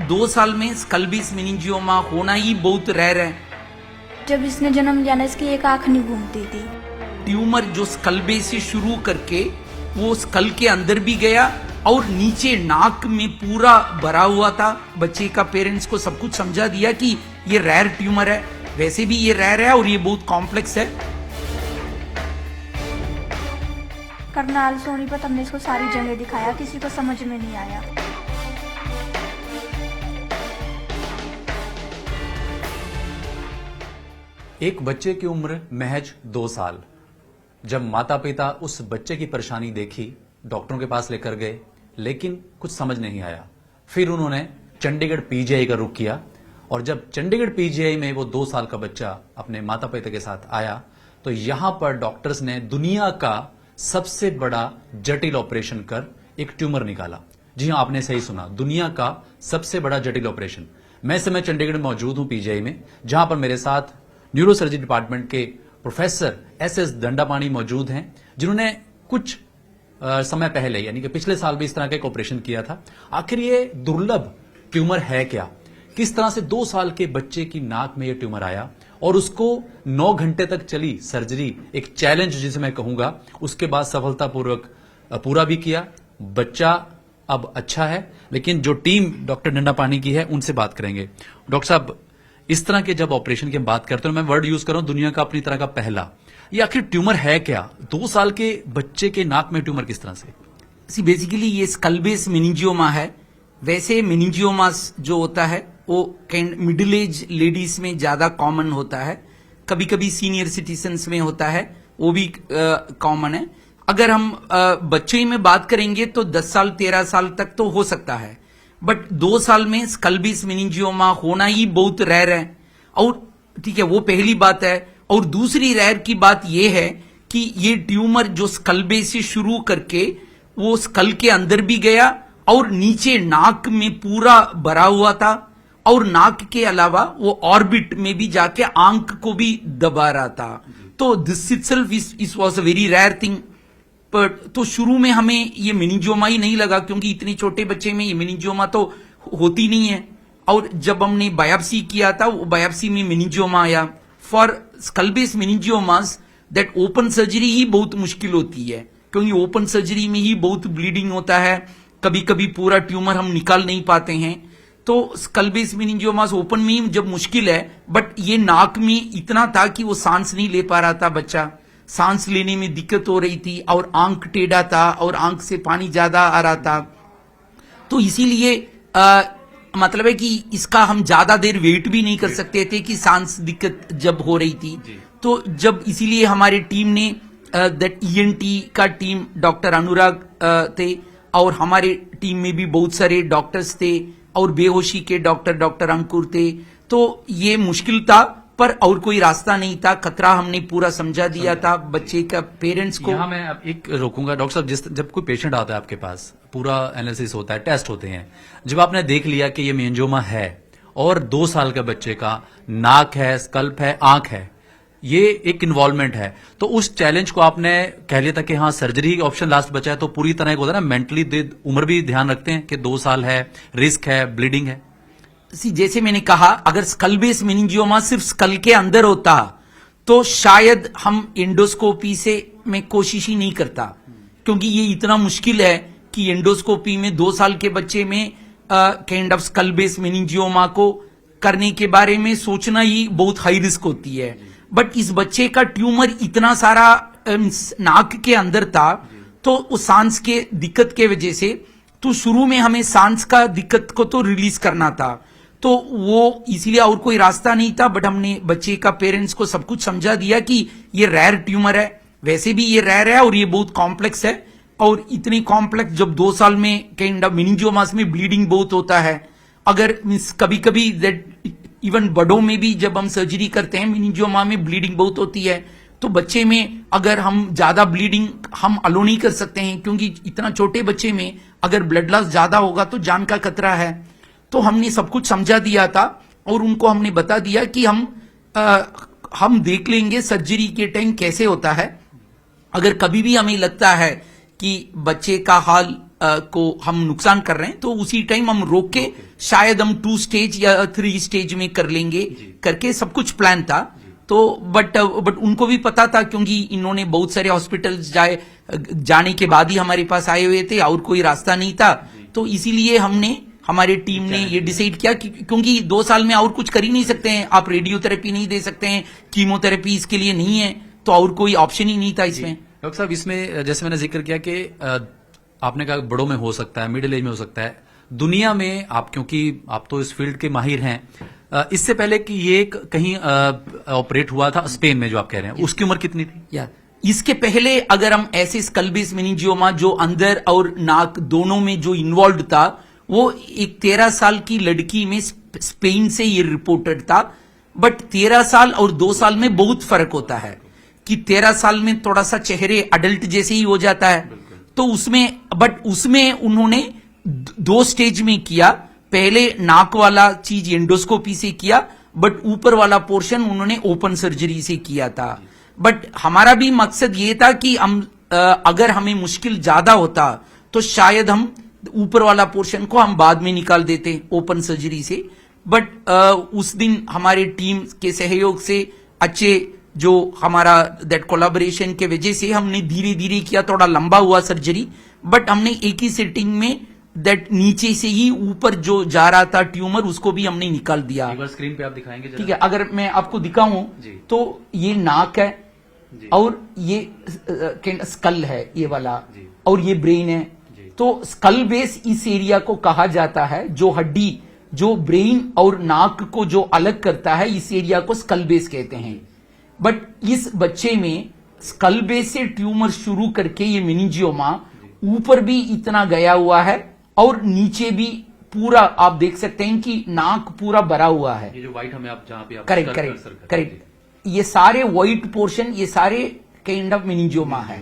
2 साल में स्कल्बिस मेनिंजियोमा होना ही बहुत रेयर है। जब इसने जन्म लिया ना, इसकी एक आंख नहीं घूमती थी। ट्यूमर जो स्कल्बे से शुरू करके वो स्कल के अंदर भी गया और नीचे नाक में पूरा भरा हुआ था। बच्चे का पेरेंट्स को सब कुछ समझा दिया कि ये रेयर ट्यूमर है, वैसे भी ये रेयर है और ये बहुत कॉम्प्लेक्स है। करनाल सोनीपत हमने इसको सारी जगह दिखाया, किसी को समझ में नहीं आया। एक बच्चे की उम्र महज 2 साल। जब माता पिता उस बच्चे की परेशानी देखी, डॉक्टरों के पास लेकर गए, लेकिन कुछ समझ नहीं आया। फिर उन्होंने चंडीगढ़ पीजीआई का रुख किया और जब चंडीगढ़ पीजीआई में वो 2 साल का बच्चा अपने माता पिता के साथ आया तो यहां पर डॉक्टर्स ने दुनिया का सबसे बड़ा जटिल ऑपरेशन कर एक ट्यूमर निकाला। जी हां, आपने सही सुना, दुनिया का सबसे बड़ा जटिल ऑपरेशन। मैं इस समय चंडीगढ़ में मौजूद हूं पीजीआई में, जहां पर मेरे साथ न्यूरोसर्जरी डिपार्टमेंट के प्रोफेसर एस दंडापाणी मौजूद हैं, जिन्होंने कुछ समय पहले यानी कि पिछले साल भी इस तरह का एक ऑपरेशन किया था। आखिर ये दुर्लभ ट्यूमर है क्या? किस तरह से 2 साल के बच्चे की नाक में ये ट्यूमर आया और उसको 9 घंटे तक चली सर्जरी, एक चैलेंज जिसे मैं कहूंगा, उसके बाद सफलतापूर्वक पूरा भी किया। बच्चा अब अच्छा है। लेकिन जो टीम डॉक्टर दंडापाणी की है उनसे बात करेंगे। डॉक्टर साहब, इस तरह के जब ऑपरेशन की हम बात करते हैं, मैं वर्ड यूज कर रहा हूं दुनिया का अपनी तरह का पहला, ये आखिर ट्यूमर है क्या? 2 साल के बच्चे के नाक में ट्यूमर किस तरह से? बेसिकली ये स्कल्बेस मेनिंजियोमा है। वैसे मेनिंजियोमा जो होता है वो मिडिल एज लेडीज में ज्यादा कॉमन होता है, कभी कभी सीनियर सिटीजन्स में होता है, वो भी कॉमन है। अगर हम बच्चे में बात करेंगे तो 10 साल 13 साल तक तो हो सकता है, बट 2 साल में स्कल्बिस मेनिंजियोमा होना ही बहुत रेयर है। और ठीक है, वो पहली बात है। और दूसरी रेयर की बात यह है कि ये ट्यूमर जो स्कल्बे से शुरू करके वो स्कल के अंदर भी गया और नीचे नाक में पूरा भरा हुआ था और नाक के अलावा वो ऑर्बिट में भी जाके आंख को भी दबा रहा था। तो this itself is was a very rare thing. पर तो शुरू में हमें ये मेनिंजियोमा ही नहीं लगा, क्योंकि इतने छोटे बच्चे में ये मेनिंजियोमा तो होती नहीं है। और जब हमने बायोप्सी किया था, वो बायोप्सी में मेनिंजियोमा आया। फॉर स्कल्बिस मेनिंजियोमास दैट ओपन सर्जरी ही बहुत मुश्किल होती है, क्योंकि ओपन सर्जरी में ही बहुत ब्लीडिंग होता है, कभी कभी पूरा ट्यूमर हम निकाल नहीं पाते हैं। तो स्कल्बिस मेनिंजियोमास ओपन में ही जब मुश्किल है, बट ये नाक में इतना था कि वो सांस नहीं ले पा रहा था बच्चा, सांस लेने में दिक्कत हो रही थी और आंख टेढ़ा था और आंख से पानी ज्यादा आ रहा था। तो इसीलिए मतलब है कि इसका हम ज्यादा देर वेट भी नहीं कर सकते थे कि सांस दिक्कत जब हो रही थी। तो जब इसीलिए हमारे टीम ने दैट ईएनटी का टीम डॉक्टर अनुराग थे और हमारे टीम में भी बहुत सारे डॉक्टर्स थे और बेहोशी के डॉक्टर अंकुर थे। तो ये मुश्किल था, पर और कोई रास्ता नहीं था। खतरा हमने पूरा समझा दिया था बच्चे का पेरेंट्स को। यहां मैं अब एक रोकूंगा डॉक्टर साहब, जब कोई पेशेंट आता है आपके पास, पूरा एनालिसिस होता है, टेस्ट होते हैं, जब आपने देख लिया कि ये मेनिंजियोमा है और 2 साल के बच्चे का नाक है, स्कल्प है, आंख है, ये एक इन्वॉल्वमेंट है, तो उस चैलेंज को आपने कह लिया था कि हाँ सर्जरी ऑप्शन लास्ट बचा है, तो पूरी तरह एक होता है ना, मेंटली उम्र भी ध्यान रखते हैं कि 2 साल है, रिस्क है, ब्लीडिंग है। जैसे मैंने कहा, अगर स्कल्बिस मेनिंजियोमा सिर्फ स्कल के अंदर होता तो शायद हम एंडोस्कोपी से मैं कोशिश ही नहीं करता, क्योंकि ये इतना मुश्किल है कि एंडोस्कोपी में 2 साल के बच्चे में काइंड ऑफ स्कल्बिस मेनिंजियोमा को करने के बारे में सोचना ही बहुत हाई रिस्क होती है। बट इस बच्चे का ट्यूमर इतना सारा नाक के अंदर था, तो उस सांस के दिक्कत के वजह से, तो शुरू में हमें सांस का दिक्कत को तो रिलीज करना था, तो वो इसीलिए और कोई रास्ता नहीं था। बट हमने बच्चे का पेरेंट्स को सब कुछ समझा दिया कि ये रेयर ट्यूमर है, वैसे भी ये रेयर है और ये बहुत कॉम्प्लेक्स है। और इतनी कॉम्प्लेक्स जब 2 साल में काइंड ऑफ मेनिंजियोमास में ब्लीडिंग बहुत होता है। अगर कभी कभी दैट इवन बड़ों में भी जब हम सर्जरी करते हैं मेनिंजियोमा में ब्लीडिंग बहुत होती है, तो बच्चे में अगर हम ज्यादा ब्लीडिंग हम अलो नहीं कर सकते हैं, क्योंकि इतना छोटे बच्चे में अगर ब्लड लॉस ज्यादा होगा तो जान का खतरा है। तो हमने सब कुछ समझा दिया था और उनको हमने बता दिया कि हम देख लेंगे सर्जरी के टाइम कैसे होता है। अगर कभी भी हमें लगता है कि बच्चे का हाल को हम नुकसान कर रहे हैं तो उसी टाइम हम रोक के शायद हम 2 स्टेज या 3 स्टेज में कर लेंगे करके सब कुछ प्लान था। तो बट उनको भी पता था क्योंकि इन्होंने बहुत सारे हॉस्पिटल्स जाने के बाद ही हमारे पास आए हुए थे और कोई रास्ता नहीं था। तो इसीलिए हमारे टीम ने ये डिसाइड किया कि क्योंकि 2 साल में और कुछ कर ही नहीं सकते हैं, आप रेडियोथेरेपी नहीं दे सकते हैं, कीमोथेरेपी इसके लिए नहीं है, तो और कोई ऑप्शन ही नहीं था इसमें। डॉक्टर साहब, इसमें जैसे मैंने जिक्र किया कि आपने कहा बड़ों में हो सकता है, मिडिल एज में हो सकता है, दुनिया में आप क्योंकि आप तो इस फील्ड के माहिर हैं, इससे पहले कि ये कहीं ऑपरेट हुआ था स्पेन में जो आप कह रहे हैं, उसकी उम्र कितनी थी? या इसके पहले अगर हम ऐसे स्कल बेस मेनिंजियोमा जो अंदर और नाक दोनों में जो इन्वॉल्व था, वो एक 13 साल की लड़की में स्पेन से ये रिपोर्टेड था। बट 13 साल और 2 साल में बहुत फर्क होता है कि 13 साल में थोड़ा सा चेहरे अडल्ट जैसे ही हो जाता है, तो उसमें उन्होंने 2 स्टेज में किया। पहले नाक वाला चीज एंडोस्कोपी से किया, बट ऊपर वाला पोर्शन उन्होंने ओपन सर्जरी से किया था। बट हमारा भी मकसद ये था कि हम अगर हमें मुश्किल ज्यादा होता तो शायद हम ऊपर वाला पोर्शन को हम बाद में निकाल देते ओपन सर्जरी से। बट उस दिन हमारे टीम के सहयोग से अच्छे जो हमारा दैट कोलैबोरेशन के वजह से हमने धीरे धीरे किया, थोड़ा लंबा हुआ सर्जरी, बट हमने एक ही सेटिंग में दैट नीचे से ही ऊपर जो जा रहा था ट्यूमर उसको भी हमने निकाल दिया। एक बार स्क्रीन पे आप दिखाएंगे? ठीक है, अगर मैं आपको दिखाऊं तो ये नाक है और ये स्कल है ये वाला और ये ब्रेन है। तो स्कल बेस इस एरिया को कहा जाता है, जो हड्डी जो ब्रेन और नाक को जो अलग करता है, इस एरिया को स्कल बेस कहते हैं। बट इस बच्चे में स्कल बेस से ट्यूमर शुरू करके ये मेनिंजियोमा ऊपर भी इतना गया हुआ है और नीचे भी पूरा आप देख सकते हैं कि नाक पूरा भरा हुआ है। ये जो व्हाइट हमें आप जहां पे करेक्ट, ये सारे व्हाइट पोर्शन ये सारे काइंड ऑफ मेनिंजियोमा है।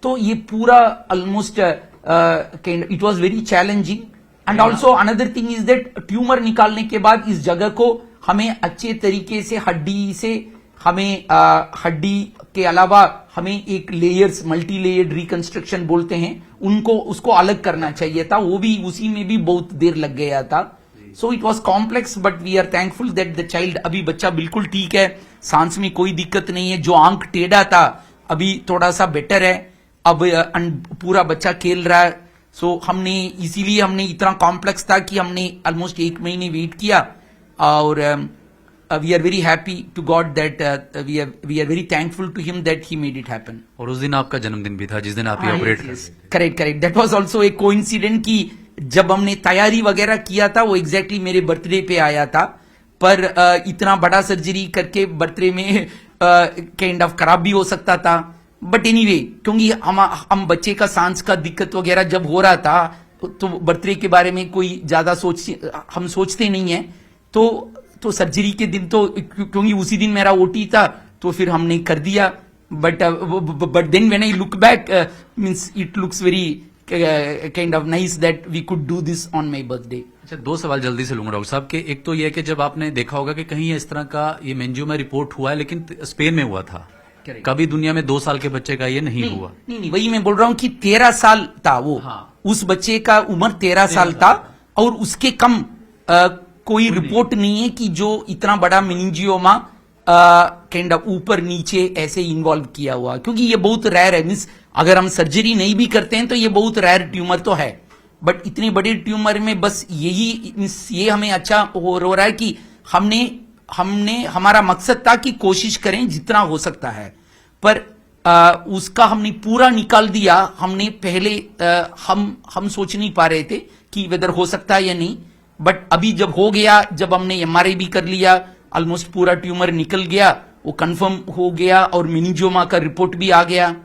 तो ये पूरा almost it was very challenging. And also another thing is that tumour निकालने के बाद इस जगह को हमें अच्छे तरीके से हड्डी के अलावा हमें एक लेयर्स मल्टी लेयर्ड रिकंस्ट्रक्शन बोलते हैं, उसको अलग करना चाहिए था, वो भी उसी में भी बहुत देर लग गया था। So it was complex, but we are thankful that the child, अभी बच्चा बिल्कुल ठीक है, सांस में कोई दिक्कत नहीं है। जो आंख टेढ़ा था अभी थोड़ा सा बेटर है, अब पूरा बच्चा खेल रहा है। सो इसीलिए हमने इतना कॉम्प्लेक्स था कि हमने ऑलमोस्ट 1 महीने वेट किया और we are very happy to God that we are very thankful to him that he made it happen. और उस दिन आपका जन्मदिन भी था जिस दिन आप ये ऑपरेट कर। Correct, that was also a coincident कि जब हमने तैयारी वगैरह किया था वो एग्जैक्टली मेरे बर्थडे पे आया था, पर इतना बड़ा सर्जरी करके बर्थडे में काइंड ऑफ खराब भी हो सकता था। बट एनीवे, क्योंकि हम बच्चे का सांस का दिक्कत वगैरह जब हो रहा था तो बर्थडे के बारे में कोई ज्यादा हम सोचते नहीं है। तो सर्जरी के दिन तो क्योंकि उसी दिन मेरा ओटी था तो फिर हमने कर दिया। But then when I look back means it looks very kind of nice that we could do this on my birthday. अच्छा, 2 सवाल जल्दी से लूंगा डॉक्टर साहब के। एक तो ये है कि जब आपने देखा होगा कि कहीं इस तरह का ये मेनिंजियोमा रिपोर्ट हुआ है, लेकिन स्पेन में हुआ था, कभी दुनिया में 2 साल के बच्चे का ये नहीं हुआ। नहीं, वही मैं बोल रहा हूँ कि 13 साल था वो। हाँ। उस बच्चे का उम्र 13 साल था और उसके कम कोई रिपोर्ट नहीं है कि जो इतना बड़ा मेनिंजियोमा काइंड ऑफ ऊपर नीचे ऐसे इन्वॉल्व किया हुआ, क्योंकि ये बहुत रेयर है। मीन्स अगर हम सर्जरी नहीं भी करते हैं तो ये बहुत रेयर ट्यूमर तो है, बट इतने बड़े ट्यूमर में बस ये हमें अच्छा हो रहा है कि हमने हमारा मकसद था कि कोशिश करें जितना हो सकता है, पर उसका हमने पूरा निकाल दिया। हमने पहले हम सोच नहीं पा रहे थे कि वेदर हो सकता है या नहीं, बट अभी जब हो गया, जब हमने एमआरआई भी कर लिया, ऑलमोस्ट पूरा ट्यूमर निकल गया, वो कंफर्म हो गया और मेनिंजियोमा का रिपोर्ट भी आ गया।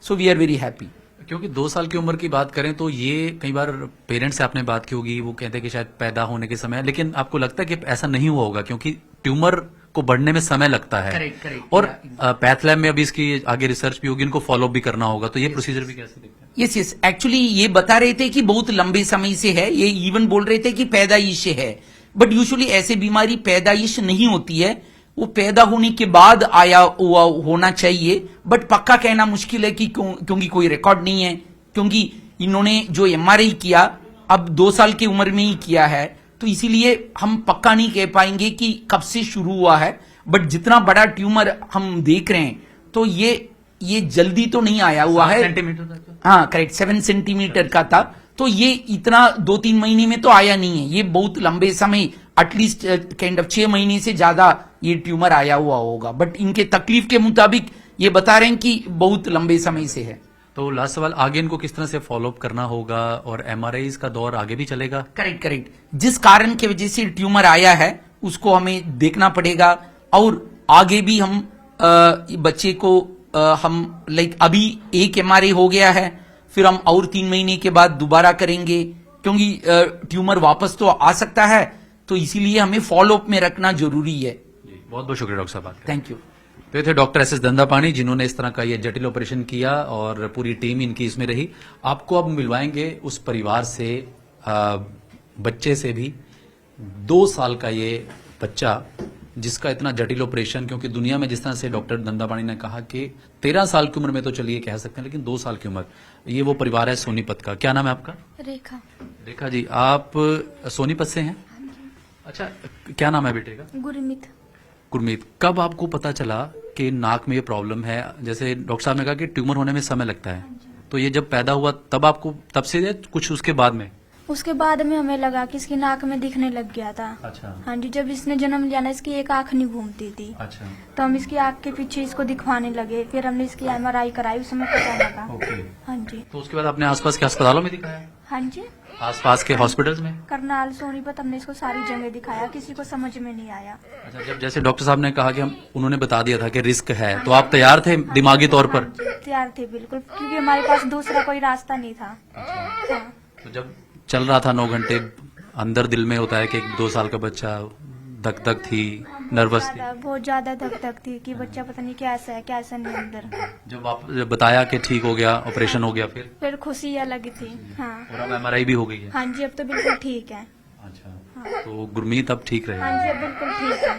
So we are very happy. क्योंकि 2 साल की उम्र की बात करें तो ये कई बार पेरेंट्स से आपने बात की होगी, वो कहते हैं कि शायद पैदा होने के समय, लेकिन आपको लगता है कि ऐसा नहीं हुआ होगा क्योंकि ट्यूमर को बढ़ने में समय लगता है। करेक्ट। और पैथ लैब में अभी इसकी आगे रिसर्च भी होगी, इनको फॉलो भी करना होगा, तो ये प्रोसीजर भी कैसे देखते हैं? यस, एक्चुअली ये बता रहे थे कि बहुत लंबे समय से है, ये इवन बोल रहे थे कि पैदाइश से है, बट यूजुअली ऐसे बीमारी पैदाइश नहीं होती है, वो पैदा होने के बाद आया हुआ होना चाहिए। बट पक्का कहना मुश्किल है कि क्योंकि कोई रिकॉर्ड नहीं है, क्योंकि इन्होंने जो एमआरआई किया अब 2 साल की उम्र में ही किया है, तो इसीलिए हम पक्का नहीं कह पाएंगे कि कब से शुरू हुआ है। बट जितना बड़ा ट्यूमर हम देख रहे हैं तो ये जल्दी तो नहीं आया हुआ है। सेंटीमीटर हाँ करेक्ट, 7 सेंटीमीटर का था, तो ये इतना 2-3 महीने में तो आया नहीं है, ये बहुत लंबे समय एटलीस्ट काइंड ऑफ 6 महीने से ज्यादा ये ट्यूमर आया हुआ होगा। बट इनके तकलीफ के मुताबिक ये बता रहे हैं कि बहुत लंबे समय से है। तो लास्ट सवाल, आगे इनको किस तरह से फॉलोअप करना होगा और एमआरआई का दौर आगे भी चलेगा? करेक्ट, जिस कारण की वजह से ट्यूमर आया है उसको हमें देखना पड़ेगा, और आगे भी हम बच्चे को हम अभी एक एमआरआई हो गया है, फिर हम और 3 महीने के बाद दोबारा करेंगे, क्योंकि ट्यूमर वापस तो आ सकता है, तो इसीलिए हमें फॉलोअप में रखना जरूरी है। बहुत बहुत शुक्रिया डॉक्टर साहब। Thank you. तो ये थे डॉक्टर एस दंदापानी, जिन्होंने इस तरह का ये जटिल ऑपरेशन किया और पूरी टीम इनकी इसमें रही। आपको अब मिलवाएंगे उस परिवार से, बच्चे से भी, 2 साल का ये बच्चा जिसका इतना जटिल ऑपरेशन, क्योंकि दुनिया में जिस तरह से डॉक्टर दंदापानी ने कहा कि 13 साल की उम्र में तो चलिए कह सकते हैं, लेकिन 2 साल की उम्र, ये वो परिवार है सोनीपत का। क्या नाम है आपका? रेखा। रेखा जी, आप सोनीपत से हैं? अच्छा, क्या नाम है बेटे का? गुरमीत। गुरमीत, कब आपको पता चला कि नाक में ये प्रॉब्लम है? जैसे डॉक्टर साहब ने कहा कि ट्यूमर होने में समय लगता है, तो ये जब पैदा हुआ तब से या कुछ उसके बाद में? उसके बाद में हमें लगा कि इसकी नाक में दिखने लग गया था। अच्छा। हाँ जी, जब इसने जन्म लिया ना, इसकी एक आंख नहीं घूमती थी। अच्छा। तो हम इसकी आंख के पीछे इसको दिखवाने लगे, फिर हमने इसकी एमआरआई कराई, उसमें पता लगा। ओके। हाँ जी। तो उसके बाद आपने आसपास के अस्पतालों में दिखाया? हाँ जी, आसपास के हॉस्पिटल्स में? करनाल, सोनीपत, हमने इसको सारी जगह दिखाया, किसी को समझ में नहीं आया। अच्छा, जब जैसे डॉक्टर साहब ने कहा कि उन्होंने बता दिया था कि रिस्क है, तो आप तैयार थे दिमागी तौर पर? हाँ जी, तैयार थे बिल्कुल, क्योंकि हमारे पास दूसरा कोई रास्ता नहीं था। हाँ। तो जब चल रहा था 9 घंटे, अंदर दिल में होता है कि 2 साल का बच्चा, धक धक थी, नर्वस थी? बहुत ज्यादा धक धक थी कि बच्चा पता नहीं कैसा है कैसा नहीं अंदर। जब बताया कि ठीक हो गया, ऑपरेशन हो गया, फिर खुशी अलग थी। हाँ। और अब एमआरआई भी हो गई है? हाँ जी, अब तो बिल्कुल ठीक है। अच्छा। हाँ। तो गुरमीत अब ठीक रहे? हाँ जी, अब बिल्कुल ठीक है।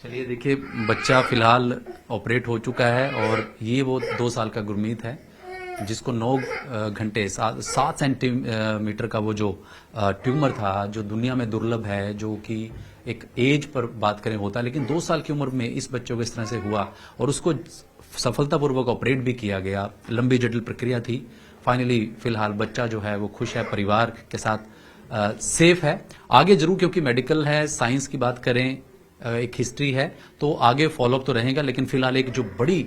चलिए, देखिए, बच्चा फिलहाल ऑपरेट हो चुका है और ये वो 2 साल का गुरमीत है जिसको 9 घंटे 7 सेंटीमीटर का वो जो ट्यूमर था, जो दुनिया में दुर्लभ है, जो कि एक एज पर बात करें होता है, लेकिन 2 साल की उम्र में इस बच्चों को इस तरह से हुआ और उसको सफलतापूर्वक ऑपरेट भी किया गया। लंबी जटिल प्रक्रिया थी। फाइनली फिलहाल बच्चा जो है वो खुश है, परिवार के साथ सेफ है। आगे जरूर, क्योंकि मेडिकल है, साइंस की बात करें, एक हिस्ट्री है, तो आगे फॉलोअप तो रहेगा, लेकिन फिलहाल एक जो बड़ी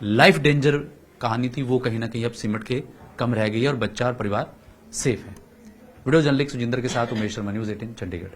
लाइफ डेंजर कहानी थी वो कहीं ना कहीं अब सिमट के कम रह गई है और बच्चा और परिवार सेफ है। वीडियो जर्नलिस्ट सुजिंदर के साथ उमेश शर्मा, न्यूज़ 18 चंडीगढ़।